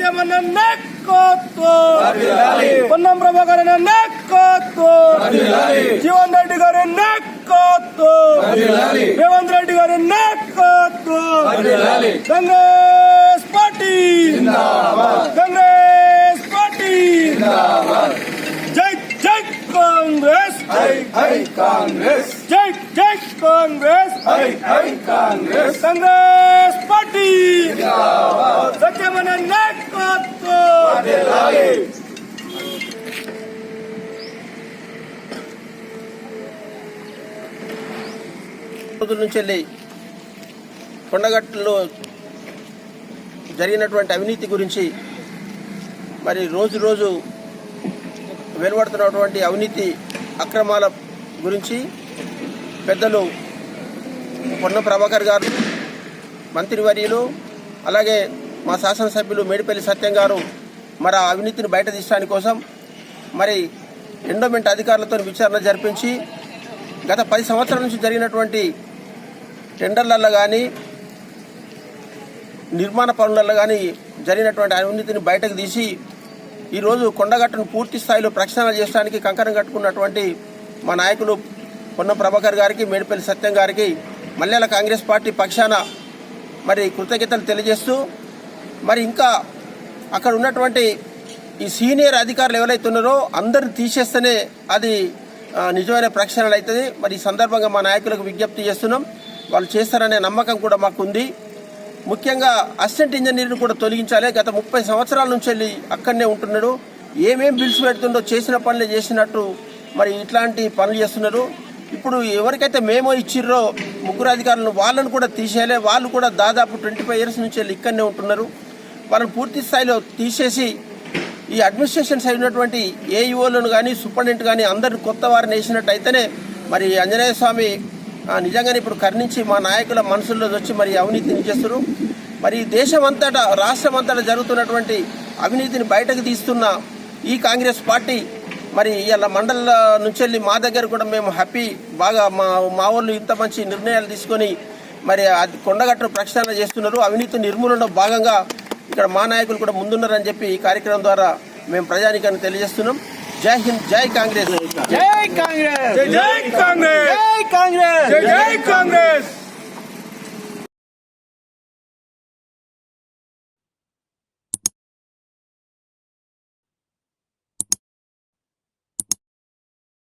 సత్యమన్న నాయకత్వం, పొన్నం ప్రభాకర్ నాయకత్వం, జీవన్ రెడ్డి గారి నాయకత్వం, రేవంత్ రెడ్డి గారి నాయకత్వం, కాంగ్రెస్ పార్టీ, కాంగ్రెస్ పార్టీ, జై జై కాంగ్రెస్, కాంగ్రెస్, జై జై కాంగ్రెస్, కాంగ్రెస్, కాంగ్రెస్ పార్టీ, సత్యమన్న నాయకత్వం. రోజుల నుంచి వెళ్ళి కొండగట్టులో జరిగినటువంటి అవినీతి గురించి మరి రోజు రోజు వెలువడుతున్నటువంటి అవినీతి అక్రమాల గురించి పెద్దలు పొన్నం ప్రభాకర్ గారు, మంత్రివర్యులు, అలాగే మా శాసనసభ్యులు మేడిపల్లి సత్యం గారు మరి ఆ అవినీతిని బయట తీయడానికి కోసం మరి ఎండోమెంట్ అధికారులతో విచారణ జరిపించి గత 10 సంవత్సరాల నుంచి జరిగినటువంటి టెండర్లలో కానీ నిర్మాణ పనులలో కానీ జరిగినటువంటి అవినీతిని బయటకు తీసి ఈరోజు కొండగట్టును పూర్తి స్థాయిలో ప్రక్షాళన చేయడానికి కంకణం కట్టుకున్నటువంటి మా నాయకులు పొన్నం ప్రభాకర్ గారికి, మేడిపల్లి సత్యం గారికి మల్లెల కాంగ్రెస్ పార్టీ పక్షాన మరి కృతజ్ఞతలు తెలియజేస్తూ మరి ఇంకా అక్కడ ఉన్నటువంటి ఈ సీనియర్ అధికారులు ఎవరైతే ఉన్నారో అందరిని తీసేస్తేనే అది నిజమైన ప్రక్షాళన అవుతుంది. మరి ఈ సందర్భంగా మా నాయకులకు విజ్ఞప్తి చేస్తున్నాం, వాళ్ళు చేస్తారనే నమ్మకం కూడా మాకు ఉంది. ముఖ్యంగా అసిస్టెంట్ ఇంజనీర్ని కూడా తొలగించాలి. గత 30 సంవత్సరాల నుంచి వెళ్ళి అక్కడనే ఉంటున్నాడు. ఏమేం బిల్స్ పెడుతుండో చేసిన పనులే చేసినట్టు మరి ఇట్లాంటి పనులు చేస్తున్నారు. ఇప్పుడు ఎవరికైతే మేమో ఇచ్చిర్రో 3 అధికారులను వాళ్ళను కూడా తీసేయాలి. వాళ్ళు కూడా దాదాపు 25 ఇయర్స్ నుంచి వెళ్ళి ఇక్కడనే ఉంటున్నారు. వాళ్ళని పూర్తి స్థాయిలో తీసేసి ఈ అడ్మినిస్ట్రేషన్ సైడ్ ఉన్నటువంటి ఏఈఓలను కానీ సూపరింటెండెంట్ కానీ అందరిని కొత్త వారిని వేసినట్టు అయితేనే మరి ఆంజనేయ స్వామి నిజంగానే ఇప్పుడు కరుణించి మా నాయకుల మనసుల్లో వచ్చి మరి అవినీతిని చేస్తున్నారు. మరి దేశం అంతటా, రాష్ట్రం అంతటా జరుగుతున్నటువంటి అవినీతిని బయటకు తీస్తున్న ఈ కాంగ్రెస్ పార్టీ మరి ఇలా మండల నుంచి వెళ్ళి మా దగ్గర కూడా మేము హ్యాపీ, బాగా మా వాళ్ళు ఇంత మంచి నిర్ణయాలు తీసుకొని మరి కొండగట్టును ప్రక్షాళన చేస్తున్నారు. అవినీతి నిర్మూలనలో భాగంగా ఇక్కడ మా నాయకులు కూడా ముందున్నారని చెప్పి ఈ కార్యక్రమం ద్వారా మేము ప్రజానికాన్ని తెలియజేస్తున్నాం. జై హింద్, జై కాంగ్రెస్, జై కాంగ్రెస్, జై కాంగ్రెస్, జై కాంగ్రెస్, జై కాంగ్రెస్.